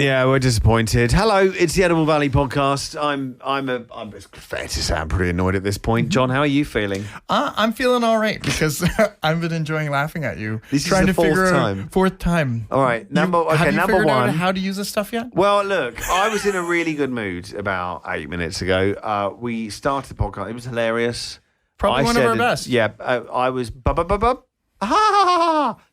Yeah, we're disappointed. Hello, it's the Edible Valley podcast. I'm fair to say I'm pretty annoyed at this point. John, how are you feeling? I'm feeling all right because I've been enjoying laughing at you. This is the fourth time. All right, number one. How to use this stuff yet? Well, look, I was in a really good mood about 8 minutes ago. We started the podcast. It was hilarious. Probably one of our best. Yeah, I was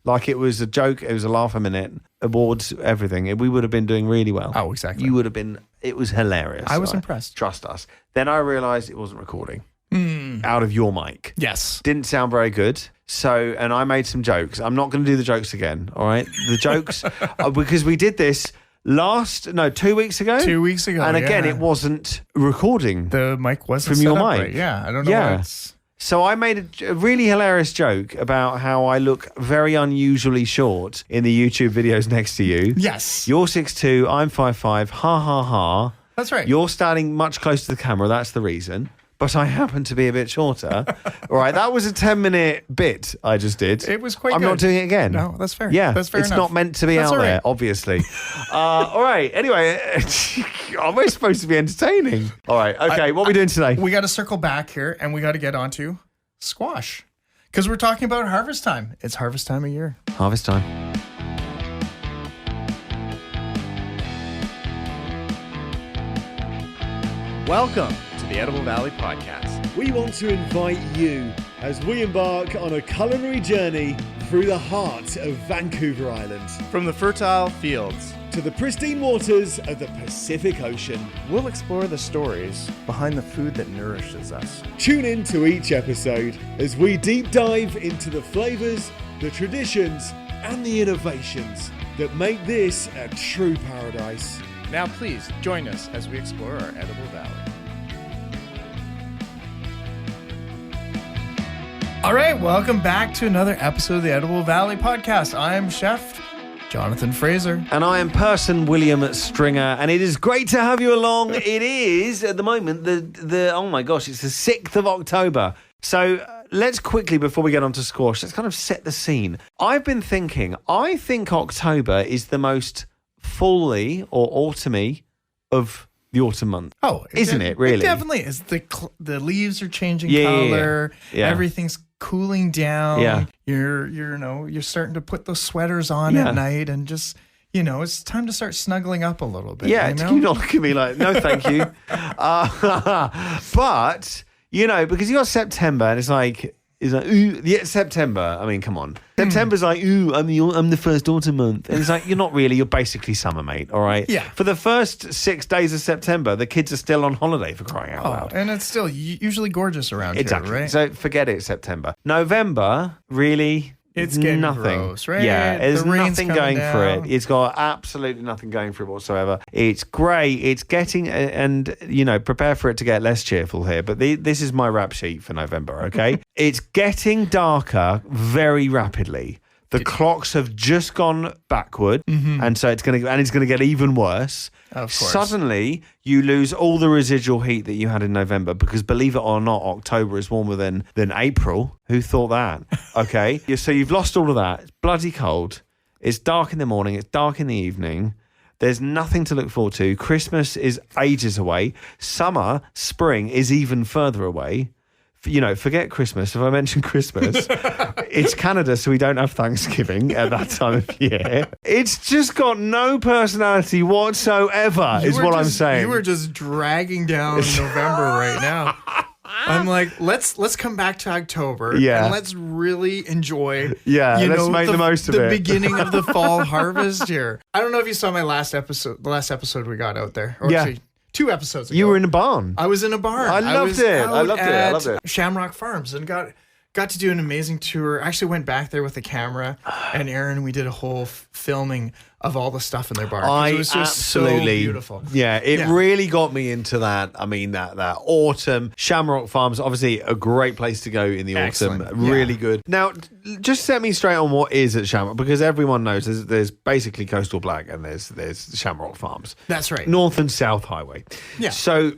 like it was a joke. It was a laugh a minute. Awards, everything. We would have been doing really well. Oh, exactly. You would have been. It was hilarious. I was impressed. Trust us. Then I realised it wasn't recording out of your mic. Yes. Didn't sound very good. So, and I made some jokes. I'm not going to do the jokes again. All right, the jokes because we did this 2 weeks ago. 2 weeks ago, and again, it wasn't recording. The mic wasn't from set your up mic. Right. Yeah, I don't know. Yeah. Why it's... So I made a really hilarious joke about how I look very unusually short in the YouTube videos next to you. Yes. You're 6'2", I'm 5'5", ha ha ha. That's right. You're standing much closer to the camera, that's the reason. But I happen to be a bit shorter. All right, that was a 10-minute bit I just did. It was quite I'm good. not doing it again. No, that's fair. Yeah, that's fair it's enough. not meant to be that's out right. there, obviously. All right, anyway, are we supposed to be entertaining? All right, okay, what are we doing today? We got to circle back here and we got to get onto squash because we're talking about harvest time. It's harvest time of year. Harvest time. Welcome to the Edible Valley podcast. We want to invite you as we embark on a culinary journey through the heart of Vancouver Island. From the fertile fields to the pristine waters of the Pacific Ocean. we'll explore the stories behind the food that nourishes us. Tune in to each episode as we deep dive into the flavours, the traditions, and the innovations that make this a true paradise. Now please join us as we explore our Edible Valley. All right, welcome back to another episode of the Edible Valley podcast. I'm Chef Jonathan Fraser. And I am Person William Stringer, and it is great to have you along. It is, at the moment, the oh my gosh, it's the 6th of October. So let's quickly, before we get on to squash, let's kind of set the scene. I've been thinking, I think October is the most fully or autumny of the autumn month. Oh, isn't it really? It definitely is. The leaves are changing Yeah, color. yeah. Everything's cooling down. Yeah. You're starting to put those sweaters on Yeah. at night and just, it's time to start snuggling up a little bit. Yeah, you know? can you not look at me like, no, thank you. But, because you got September and it's like, ooh, yeah, September. I mean, come on. September's like, ooh, I'm the first autumn month. And it's like, you're not really, you're basically summer, mate, all right? Yeah. For the first 6 days of September, the kids are still on holiday, for crying out loud. And it's still usually gorgeous around Exactly. here, right? So forget it, September. November, really, It's getting nothing. gross, right? Yeah, there's The rain's nothing coming going for down. it. It's got absolutely nothing going for it whatsoever. It's great. It's getting, and prepare for it to get less cheerful here. But this is my rap sheet for November. Okay, it's getting darker very rapidly. The clocks have just gone backward, and so it's going to get even worse. Of course. Suddenly, you lose all the residual heat that you had in November because, believe it or not, October is warmer than April. Who thought that? Okay, so you've lost all of that. It's bloody cold. It's dark in the morning. It's dark in the evening. There's nothing to look forward to. Christmas is ages away. Summer, spring is even further away. Forget Christmas. If I mention Christmas, it's Canada, so we don't have Thanksgiving at that time of year. It's just got no personality whatsoever, is what I'm saying. You were just dragging down November right now. I'm like, let's come back to October and let's really enjoy let's make the most of it. The beginning of the fall harvest here. I don't know if you saw the last episode we got out there. Or actually, 2 episodes ago. You were in a barn. I was in a barn. I loved it. Shamrock Farms and got to do an amazing tour. I actually went back there with a camera, and Aaron, we did a whole filming of all the stuff in their barn. It was just absolutely so beautiful. Yeah, it really got me into that. I mean, that autumn. Shamrock Farms, obviously a great place to go in the Excellent. autumn. Really good. Now, just set me straight on what is at Shamrock, because everyone knows there's basically Coastal Black and there's Shamrock Farms. That's right. North and South Highway. Yeah. So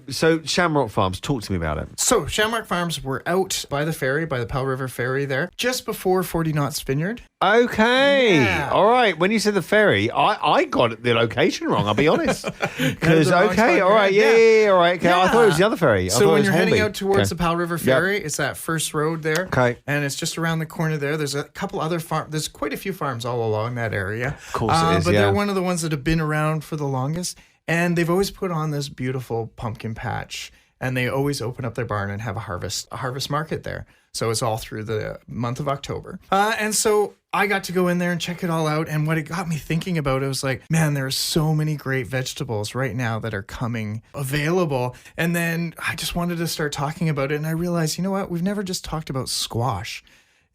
Shamrock Farms, talk to me about it. So Shamrock Farms were out by the ferry, by the Powell River Ferry there, just before 40 Knots Vineyard. Okay. Yeah. All right. When you said the ferry, I got the location wrong, I'll be honest. Because, the wrong okay, spot, all right. Yeah, all right. Okay. I thought it was the other ferry. I thought So it when was you're heading Hornby. out towards the Okay. Powell River Ferry, it's that first road there. Okay. And it's just around the corner there. There's a couple other farms. There's quite a few farms all along that area. Of course it is, But yeah. they're one of the ones that have been around for the longest. And they've always put on this beautiful pumpkin patch. And they always open up their barn and have a harvest market there. So it's all through the month of October. And so I got to go in there and check it all out. And what it got me thinking about, it was like, man, there are so many great vegetables right now that are coming available. And then I just wanted to start talking about it. And I realized, you know what? We've never just talked about squash.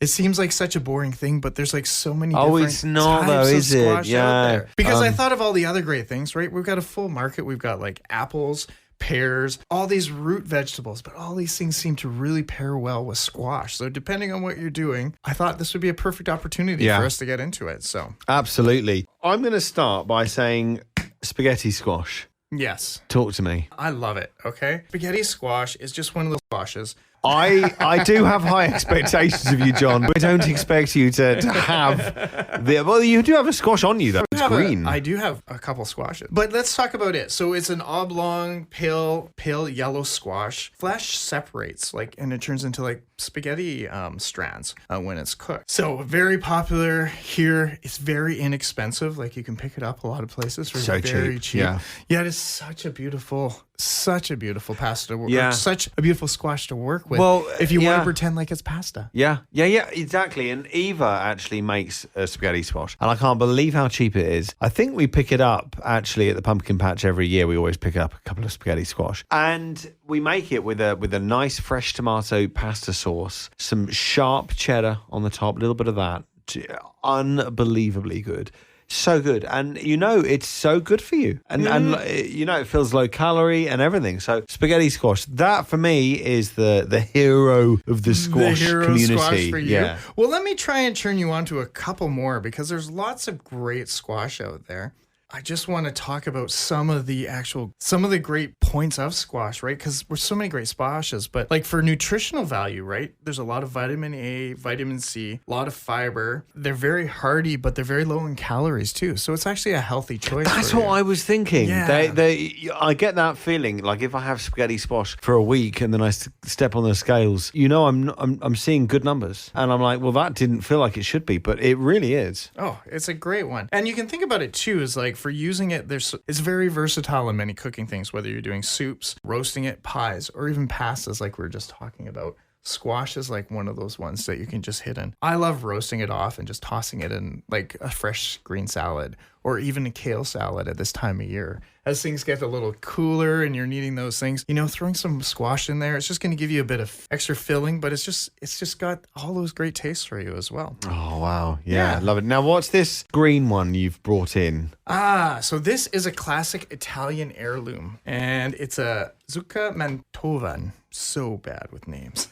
It seems like such a boring thing, but there's like so many different it's not types though, of is it? squash Yeah. out there. Because I thought of all the other great things, right? We've got a full market. We've got like apples, pears, all these root vegetables, but all these things seem to really pair well with squash. So depending on what you're doing, I thought this would be a perfect opportunity Yeah. for us to get into it. So Absolutely. I'm going to start by saying spaghetti squash. yes, Talk to me. I love it. Okay. Spaghetti squash is just one of those squashes. I do have high expectations of you, John. I don't expect you to have well, you do have a squash on you though. It's green. I do have a couple squashes. But let's talk about it. So it's an oblong, pale yellow squash. Flesh separates and it turns into like spaghetti strands when it's cooked. So very popular here. It's very inexpensive. Like you can pick it up a lot of places for So very cheap, cheap. yeah. Yeah, it is such a beautiful pasta to work. Yeah. Such a beautiful squash to work with. Well, if you want yeah. to pretend like it's pasta. Yeah, exactly. And Eva actually makes a spaghetti squash, and I can't believe how cheap it is. I think we pick it up actually at the pumpkin patch every year. We always pick up a couple of spaghetti squash, and we make it with a nice fresh tomato pasta sauce, some sharp cheddar on the top, a little bit of that. Unbelievably good. So good. And it's so good for you. And it feels low calorie and everything. So spaghetti squash, that for me is the hero of the squash community. Squash for you. Yeah. Well, let me try and turn you on to a couple more because there's lots of great squash out there. I just want to talk about some of the great points of squash, right? Because there's so many great squashes, but like for nutritional value, right? There's a lot of vitamin A, vitamin C, a lot of fiber. They're very hearty, but they're very low in calories too. So it's actually a healthy choice. That's what I was thinking. Yeah. I get that feeling. Like if I have spaghetti squash for a week and then I step on the scales, I'm seeing good numbers, and I'm like, well, that didn't feel like it should be, but it really is. Oh, it's a great one. And you can think about it too, is like for using it, it's very versatile in many cooking things, whether you're doing soups, roasting it, pies, or even pastas like we were just talking about. Squash is like one of those ones that you can just hit in. I love roasting it off and just tossing it in like a fresh green salad or even a kale salad at this time of year. As things get a little cooler and you're needing those things, throwing some squash in there, it's just going to give you a bit of extra filling, but it's just got all those great tastes for you as well. Oh, wow. Yeah, Yeah. love it. Now, what's this green one you've brought in? So this is a classic Italian heirloom, and it's a Zucca Mantovan. So bad with names.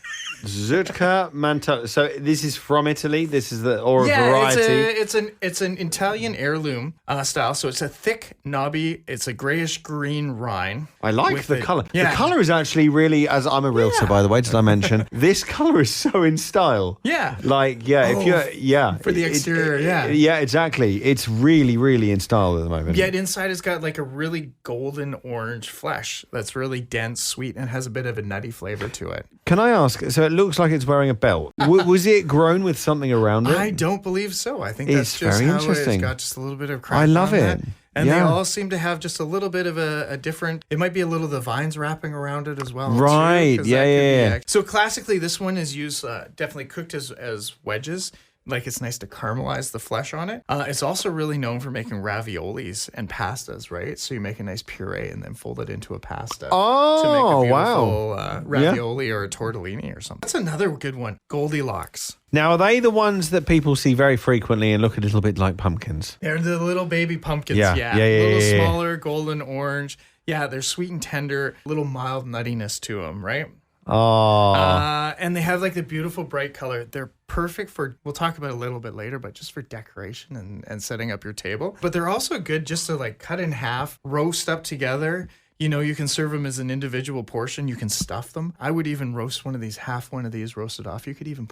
Zucca Manto. So this is from Italy. This is a variety. It's an Italian heirloom style. So it's a thick, knobby. It's a grayish green rind. I like with the it. color. Yeah. The color is actually really, as I'm a realtor, by the way, did I mention? This color is so in style. Yeah. If you're, for the exterior, yeah. Yeah, exactly. It's really, really in style at the moment. Yet inside it's got like a really golden orange flesh that's really dense, sweet, and has a bit of a nutty flavor to it. Can I ask? So it looks like it's wearing a belt. Was it grown with something around it? I don't believe so. I think It's that's just very how interesting. It's got just a little bit of crack. I love on it. that. And they Yeah. all seem to have just a little bit of a different, it might be a little of the vines wrapping around it as well. too, Right. 'cause Yeah, that could be yeah. So classically, this one is used, definitely cooked as wedges. Like it's nice to caramelize the flesh on it. It's also really known for making raviolis and pastas, right? So you make a nice puree and then fold it into a pasta. Oh, to make a wow. beautiful ravioli or a tortellini or something. That's another good one. Goldilocks. Now, are they the ones that people see very frequently and look a little bit like pumpkins? They're the little baby pumpkins. Yeah. Yeah. Yeah, A little yeah. smaller, golden orange. Yeah, they're sweet and tender, little mild nuttiness to them, right? Oh, And they have like the beautiful bright color. They're perfect for, we'll talk about it a little bit later, but just for decoration and setting up your table. But they're also good just to like cut in half, roast up together. You can serve them as an individual portion. You can stuff them. I would even roast one of these, roast it off. You could even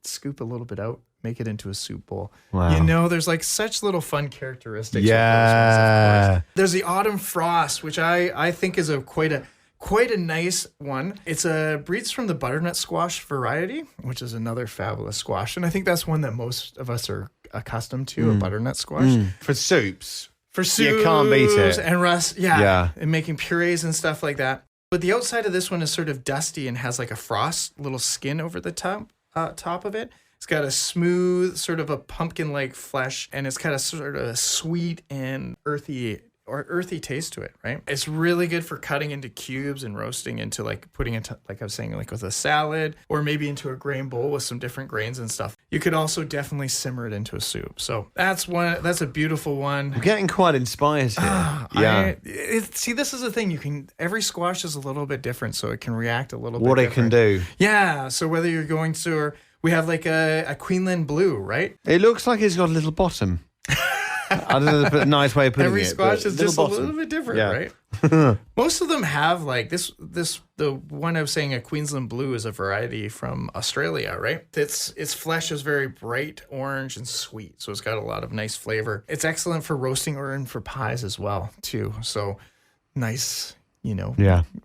scoop a little bit out make it into a soup bowl. Wow. You know, there's like such little fun characteristics. Yeah. With those ones, of course. There's the autumn frost, which I think is quite a nice one. It's breeds from the butternut squash variety, which is another fabulous squash. And I think that's one that most of us are accustomed to, a butternut squash. For soups. For soups You can't beat it. and rust. Yeah. Yeah. And making purees and stuff like that. But the outside of this one is sort of dusty and has like a frost little skin over the top of it. It's got a smooth, sort of a pumpkin-like flesh, and it's got a sort of a sweet and earthy taste to it, right? It's really good for cutting into cubes and roasting into like putting into, like I was saying, like with a salad or maybe into a grain bowl with some different grains and stuff. You could also definitely simmer it into a soup. So that's a beautiful one. I'm getting quite inspired here. See, this is the thing. Every squash is a little bit different, so it can react a little bit What it different. can do. Yeah. So whether you're going to, we have like a Queensland blue, right? It looks like it's got a little bottom. I don't know a nice way of putting Every it. squash is just bottom. a little bit different, Yeah. right? Most of them have like the one I was saying, a Queensland blue is a variety from Australia, right? Its flesh is very bright orange and sweet. So it's got a lot of nice flavor. It's excellent for roasting or in for pies as well, too. So nice,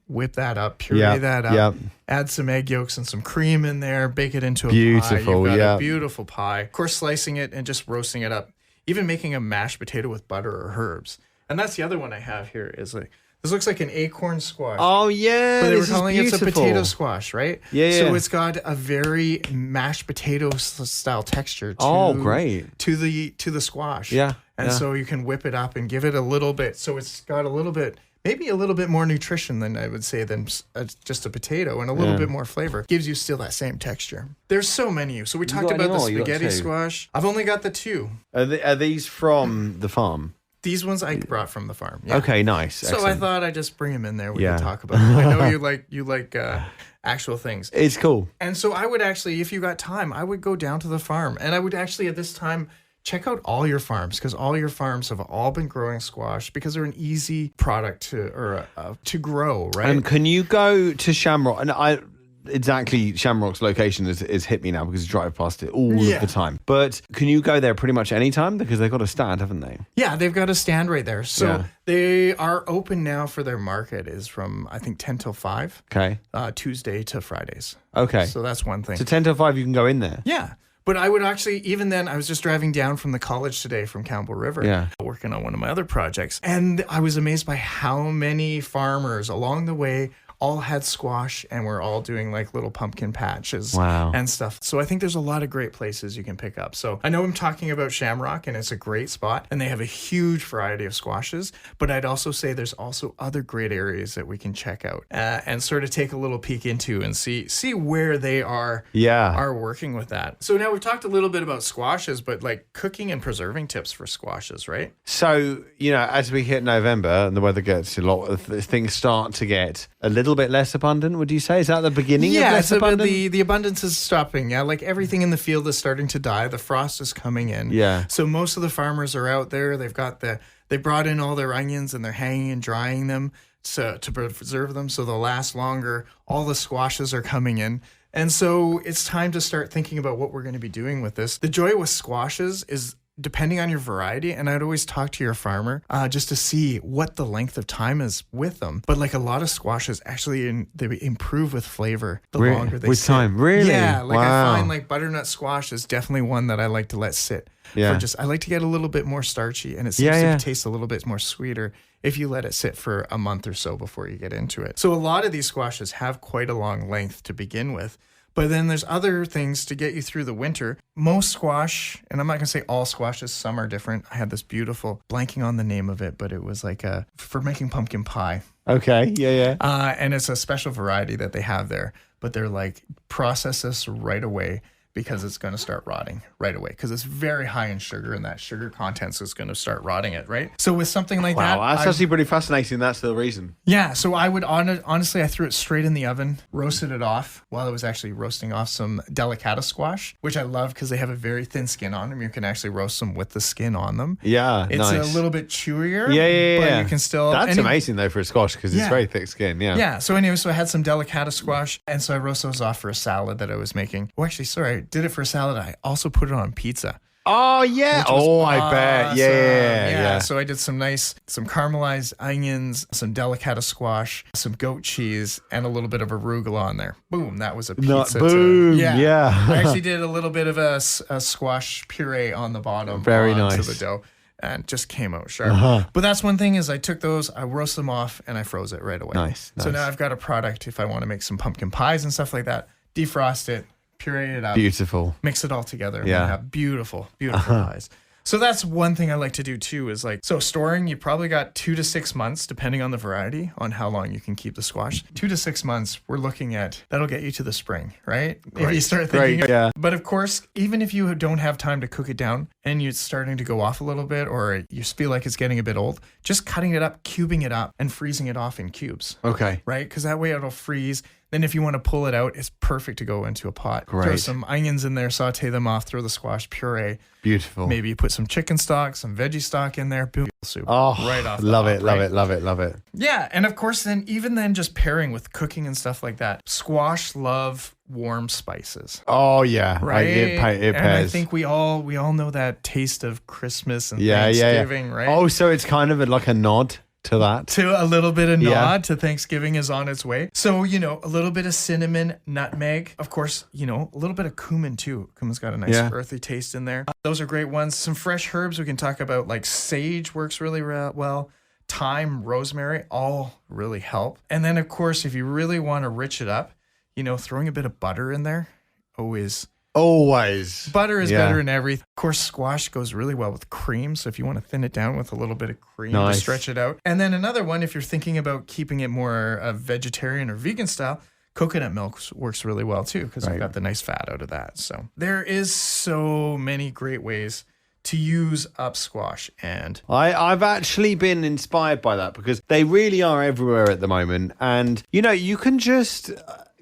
whip that up, puree that up, add some egg yolks and some cream in there, bake it into a pie. You've got a beautiful pie. Of course, slicing it and just roasting it up. Even making a mashed potato with butter or herbs. And that's the other one I have here is like, this looks like an acorn squash. Oh, yeah. But they were this calling is it a beautiful. potato squash, right? Yeah. So it's got a very mashed potato style texture great. to the squash. Yeah. And so you can whip it up and give it a little bit. So it's got maybe a little bit more nutrition than I would say than just a potato, and a little bit more flavor. Gives you still that same texture. There's so many. So we talked about the spaghetti squash. I've only got the two. Are these from the farm? These ones I brought from the farm. Yeah. Okay, nice. So Excellent. I thought I'd just bring them in there. We can talk about them. I know you like actual things. It's cool. And so I would actually, if you got time, I would go down to the farm, and I would actually at this time check out all your farms, because all your farms have all been growing squash because they're an easy product to grow, right? And can you go to Shamrock? And Shamrock's location is hit me now because I drive past it all of the time. But can you go there pretty much any time because they've got a stand, haven't they? Yeah, they've got a stand right there. So they are open now for their market is from, I think, 10 till 5. Okay. Tuesday to Fridays. Okay. So that's one thing. So 10 till 5 you can go in there? Yeah. But I would actually, even then, I was just driving down from the college today from Campbell River, working on one of my other projects. And I was amazed by how many farmers along the way all had squash and we're all doing like little pumpkin patches and stuff. So I think there's a lot of great places you can pick up. So I know I'm talking about Shamrock and it's a great spot and they have a huge variety of squashes, but I'd also say there's also other great areas that we can check out and sort of take a little peek into and see where they are working with that. So now we've talked a little bit about squashes, but like cooking and preserving tips for squashes, right? So, as we hit November and the weather gets things start to get a little bit less abundant, would you say? Is that the beginning of less abundant? The abundance is stopping. Yeah, like everything in the field is starting to die. The frost is coming in. Yeah. So most of the farmers are out there. They brought in all their onions and they're hanging and drying them to preserve them so they'll last longer. All the squashes are coming in. And so it's time to start thinking about what we're going to be doing with this. The joy with squashes is depending on your variety, and I'd always talk to your farmer just to see what the length of time is with them. But like a lot of squashes, actually, they improve with flavor the longer they sit. With time, really? Yeah, like I find like butternut squash is definitely one that I like to let sit. Yeah. I like to get a little bit more starchy, and it seems to taste a little bit more sweeter if you let it sit for a month or so before you get into it. So a lot of these squashes have quite a long length to begin with. But then there's other things to get you through the winter. Most squash, and I'm not going to say all squashes, some are different. I had this beautiful, blanking on the name of it, but it was like for making pumpkin pie. Okay, yeah. And it's a special variety that they have there. But they're like, process this right away because it's going to start rotting right away because it's very high in sugar and that sugar content is going to start rotting it, right? So with something like that... Wow, that's actually pretty fascinating. That's the reason. Yeah, so I would honestly, I threw it straight in the oven, roasted it off while I was actually roasting off some delicata squash, which I love because they have a very thin skin on them. You can actually roast them with the skin on them. Yeah, it's nice. A little bit chewier. Yeah. But you can still... That's amazing though for a squash because it's very thick skin, Yeah, so I had some delicata squash, and so I roasted those off for a salad that I was making. Well, actually, sorry, did it for a salad. I also put it on pizza. Oh, yeah. Which was Oh, I bet. awesome. Yeah. So I did some caramelized onions, some delicata squash, some goat cheese, and a little bit of arugula on there. Boom. That was a pizza. Boom. Yeah. I actually did a little bit of a squash puree on the bottom. Very onto nice. the dough. And just came out sharp. But that's one thing is I took those, I roasted them off, and I froze it right away. Nice. So now I've got a product if I want to make some pumpkin pies and stuff like that. Defrost it, puree it up. Beautiful. Mix it all together. And Yeah. have beautiful pies. So that's one thing I like to do too is so storing, you probably got 2 to 6 months, depending on the variety, on how long you can keep the squash. 2 to 6 months, we're looking at, that'll get you to the spring, right? If you start thinking. Yeah. But of course, even if you don't have time to cook it down and you're starting to go off a little bit or you feel like it's getting a bit old, just cutting it up, cubing it up, and freezing it off in cubes. Okay. Right? Because that way it'll freeze. Then if you want to pull it out, it's perfect to go into a pot. Great. Throw some onions in there, saute them off, throw the squash puree. Beautiful. Maybe you put some chicken stock, some veggie stock in there. Boom, soup. Oh, right off the love top, it, love right? it, love it, love it. Yeah, and of course, then just pairing with cooking and stuff like that. Squash love warm spices, Oh, yeah. right? It and pairs. I think we all know that taste of Christmas and Yeah. Thanksgiving, right? Oh, so it's kind of like a nod to that. To a little bit of Yeah. nod to Thanksgiving is on its way. So, a little bit of cinnamon, nutmeg. Of course, a little bit of cumin too. Cumin's got a nice earthy taste in there. Those are great ones. Some fresh herbs we can talk about, like sage works really well. Thyme, rosemary, all really help. And then, of course, if you really want to rich it up, throwing a bit of butter in there, always. Butter is better than everything. Of course, squash goes really well with cream. So if you want to thin it down with a little bit of cream to stretch it out. And then another one, if you're thinking about keeping it more vegetarian or vegan style, coconut milk works really well too because we've got the nice fat out of that. So there is so many great ways to use up squash. And I've actually been inspired by that because they really are everywhere at the moment. And, you can just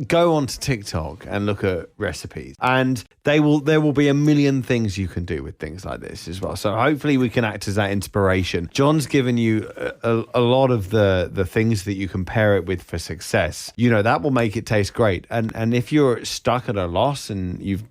go onto TikTok and look at recipes and there will be a million things you can do with things like this as well. So hopefully we can act as that inspiration. John's given you a lot of the things that you can pair it with for success. That will make it taste great. And if you're stuck at a loss and you've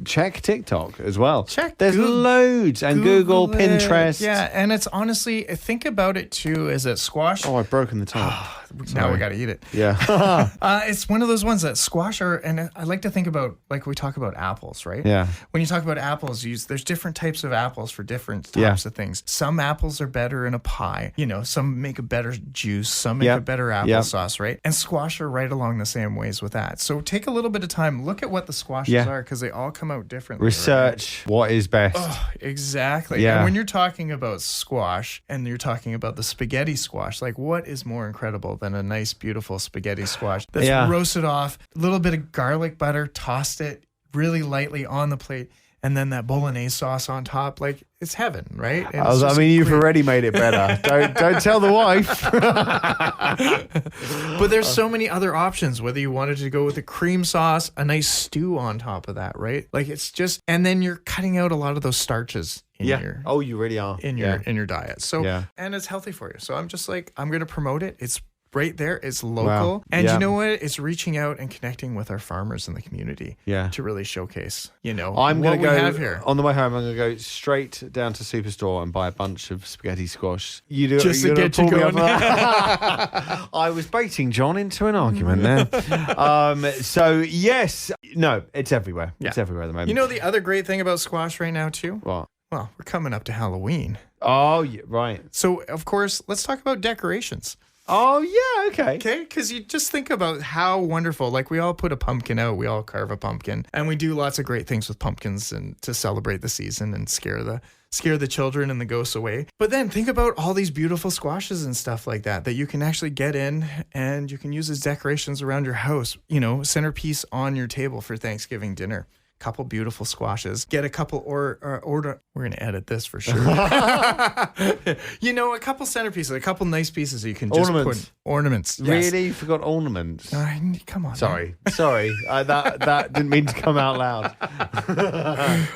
check TikTok as well. There's loads and Google Pinterest. Yeah, and it's honestly, think about it too, is that squash. Oh, I've broken the top. Now we got to eat it. Yeah. It's one of those ones that squash are, and I like to think about, like we talk about apples, right? Yeah. When you talk about apples, there's different types of apples for different types of things. Some apples are better in a pie. Some make a better juice. Some make a better applesauce, right? And squash are right along the same ways with that. So take a little bit of time, look at what the squashes are because they all come out differently. Research what is best. Oh, exactly. Yeah. And when you're talking about squash and you're talking about the spaghetti squash, like what is more incredible than a nice, beautiful spaghetti squash that's roasted off, a little bit of garlic butter, tossed it really lightly on the plate, and then that bolognese sauce on top. Like, it's heaven, right? You've already made it better. Don't tell the wife. But there's so many other options, whether you wanted to go with a cream sauce, a nice stew on top of that, right? Like, it's just, and then you're cutting out a lot of those starches in your you really are. in your diet. So and it's healthy for you. So I'm just like, I'm going to promote it. It's right there. It's local. Wow. And you know what? It's reaching out and connecting with our farmers in the community to really showcase, I'm what going we to have go here. on the way home. I'm going to go straight down to Superstore and buy a bunch of spaghetti squash. You do Just you're to gonna get you pull me going. up. I was baiting John into an argument there. So yes, no, it's everywhere. Yeah. It's everywhere at the moment. The other great thing about squash right now too? What? Well, we're coming up to Halloween. Oh, yeah, right. So, of course, let's talk about decorations. Oh, yeah, okay. Okay, because you just think about how wonderful, like we all put a pumpkin out, we all carve a pumpkin, and we do lots of great things with pumpkins and to celebrate the season and scare the children and the ghosts away. But then think about all these beautiful squashes and stuff like that you can actually get in and you can use as decorations around your house, centerpiece on your table for Thanksgiving dinner. Couple beautiful squashes. Get a couple order. We're gonna edit this for sure. A couple centerpieces, a couple nice pieces that you can just put ornaments. Yes. Really? You forgot ornaments? Come on. Sorry. That didn't mean to come out loud.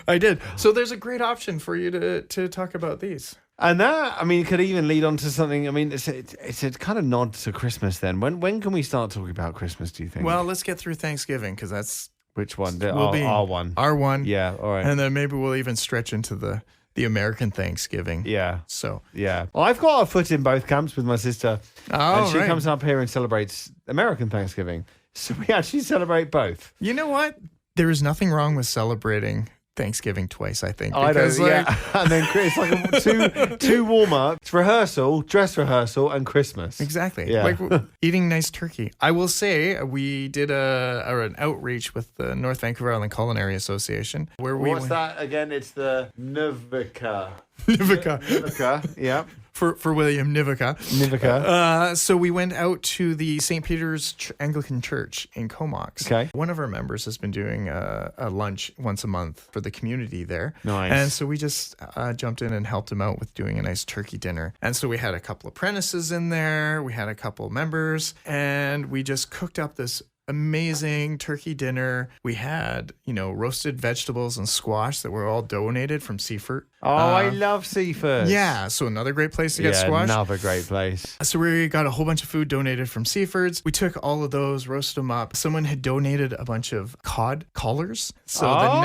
I did. So there's a great option for you to talk about these. And that, could even lead on to something. It's a kind of nod to Christmas then. When can we start talking about Christmas, do you think? Well, let's get through Thanksgiving because that's Which one? Will be R1. R1. Yeah, all right. And then maybe we'll even stretch into the American Thanksgiving. Yeah. So. Yeah. I've got a foot in both camps with my sister. Oh, and she right. comes up here and celebrates American Thanksgiving. So we actually celebrate both. You know what? There is nothing wrong with celebrating Thanksgiving twice, I think. I Because, know, yeah. And then it's like two warm-ups, rehearsal, dress rehearsal, and Christmas. Exactly. Yeah. Like eating nice turkey. I will say we did an outreach with the North Vancouver Island Culinary Association where we What's that again? It's the Nivica. Nivica. Yeah. For William Nivica. Nivica. So we went out to the St. Peter's Anglican Church in Comox. Okay. One of our members has been doing a lunch once a month for the community there. Nice. And so we just jumped in and helped him out with doing a nice turkey dinner. And so we had a couple apprentices in there. We had a couple members. And we just cooked up this amazing turkey dinner. We had, roasted vegetables and squash that were all donated from Seaford. Oh, I love Seaford. Yeah, so another great place to get squash. Another great place. So we got a whole bunch of food donated from Seafords. We took all of those, roasted them up. Someone had donated a bunch of cod collars. So the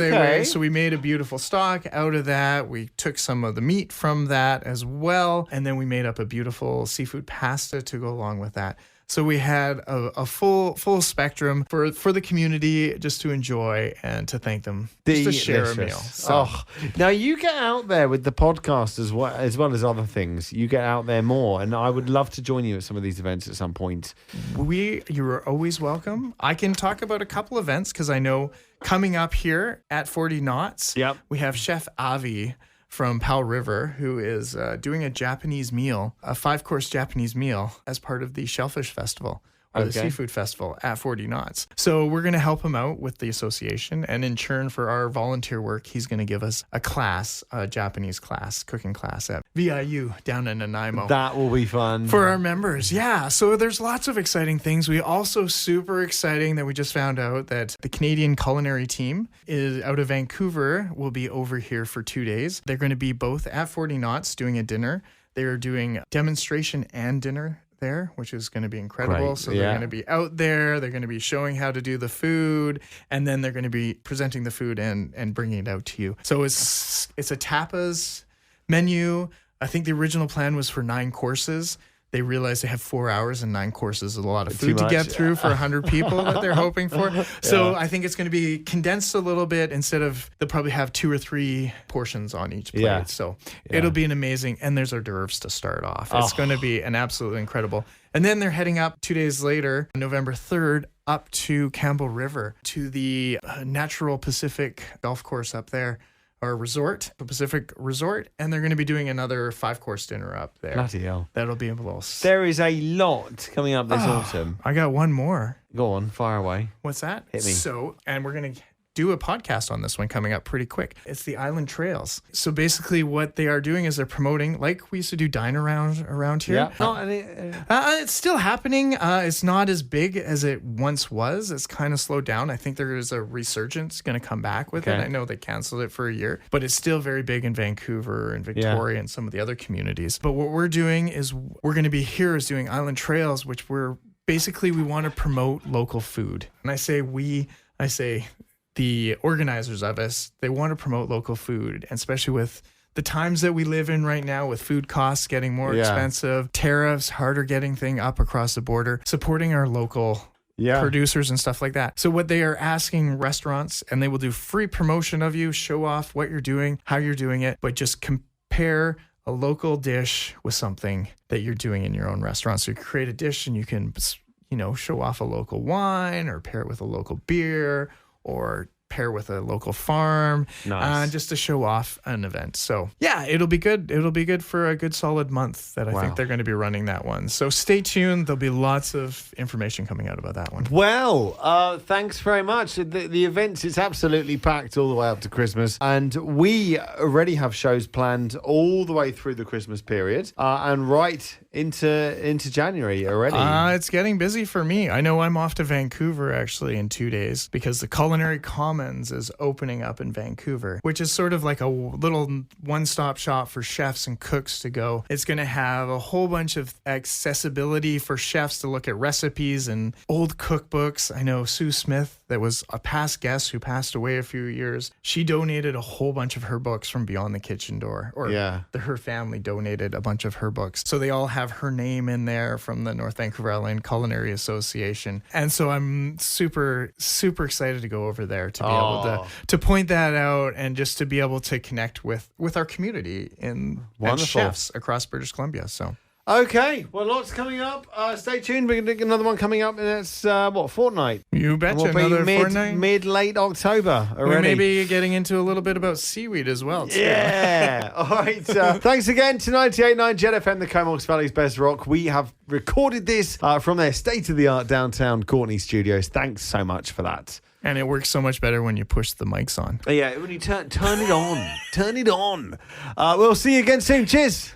neck, so we made a beautiful stock out of that. We took some of the meat from that as well. And then we made up a beautiful seafood pasta to go along with that. So we had a full spectrum for the community just to enjoy and to thank them. Just to share a meal. So. Oh. Now you get out there with the podcast as well as other things. You get out there more, and I would love to join you at some of these events at some point. You are always welcome. I can talk about a couple events because I know coming up here at 40 Knots, Yep. we have Chef Avi from Powell River, who is doing a Japanese meal, a 5-course Japanese meal as part of the Shellfish Festival or the Seafood Festival at 40 Knots. So we're going to help him out with the association. And in turn for our volunteer work, he's going to give us a class, a Japanese class, cooking class at VIU down in Nanaimo. That will be fun. For our members, yeah. So there's lots of exciting things. We also super exciting that we just found out that the Canadian Culinary Team is out of Vancouver will be over here for 2 days. They're going to be both at 40 Knots doing a dinner. They're doing demonstration and dinner there, which is going to be incredible. Great. So they're going to be out there. They're going to be showing how to do the food, and then they're going to be presenting the food and bringing it out to you. So it's a tapas menu. I think the original plan was for 9 courses. They realized they have 4 hours and 9 courses is a lot of food to get through for 100 people that they're hoping for. So I think it's going to be condensed a little bit instead of they'll probably have 2 or 3 portions on each plate. Yeah. So it'll be an amazing, and there's hors d'oeuvres to start off. It's going to be an absolutely incredible. And then they're heading up 2 days later, November 3rd, up to Campbell River to the Natural Pacific golf course up there. Or resort, the Pacific Resort, and they're going to be doing another 5-course dinner up there. Bloody hell. That'll be a little. There is a lot coming up this autumn. I got one more. Go on, fire away. What's that? Hit me. So, and we're going to do a podcast on this one coming up pretty quick. It's the Island Trails. So basically what they are doing is they're promoting, like we used to do dine around here. Yeah. It's still happening. It's not as big as it once was. It's kind of slowed down. I think there is a resurgence going to come back with it. I know they canceled it for a year, but it's still very big in Vancouver and Victoria and some of the other communities. But what we're doing is we're going to be here is doing Island Trails, which we want to promote local food. And I say the organizers of us, they want to promote local food, and especially with the times that we live in right now with food costs getting more expensive, tariffs, harder getting thing up across the border, supporting our local producers and stuff like that. So what they are asking restaurants, and they will do free promotion of you, show off what you're doing, how you're doing it, but just compare a local dish with something that you're doing in your own restaurant. So you create a dish and you can, show off a local wine or pair it with a local beer or pair with a local farm, just to show off an event. So it'll be good. It'll be good for a good solid month that I think they're going to be running that one. So stay tuned. There'll be lots of information coming out about that one. Well, thanks very much. The events, it's absolutely packed all the way up to Christmas. And we already have shows planned all the way through the Christmas period. And right into January already. It's getting busy for me. I know I'm off to Vancouver actually in 2 days because the Culinary Commons is opening up in Vancouver, which is sort of like a little one-stop shop for chefs and cooks to go. It's going to have a whole bunch of accessibility for chefs to look at recipes and old cookbooks. I know Sue Smith, that was a past guest who passed away a few years. She donated a whole bunch of her books from Beyond the Kitchen Door, or her family donated a bunch of her books. So they all have her name in there from the North Vancouver Island Culinary Association. And so I'm super, super excited to go over there to be able to point that out and just to be able to connect with our community and chefs across British Columbia. So. Okay, well, lots coming up. Stay tuned. We're going to do another one coming up, and it's, fortnight? You betcha, we'll another be fortnight. late October already. We may be getting into a little bit about seaweed as well, too. Yeah. All right. Thanks again to 98.9 Jet FM, the Comox Valley's best rock. We have recorded this from their state-of-the-art downtown Courtney studios. Thanks so much for that. And it works so much better when you push the mics on. Yeah, when you turn it on. Turn it on. We'll see you again soon. Cheers.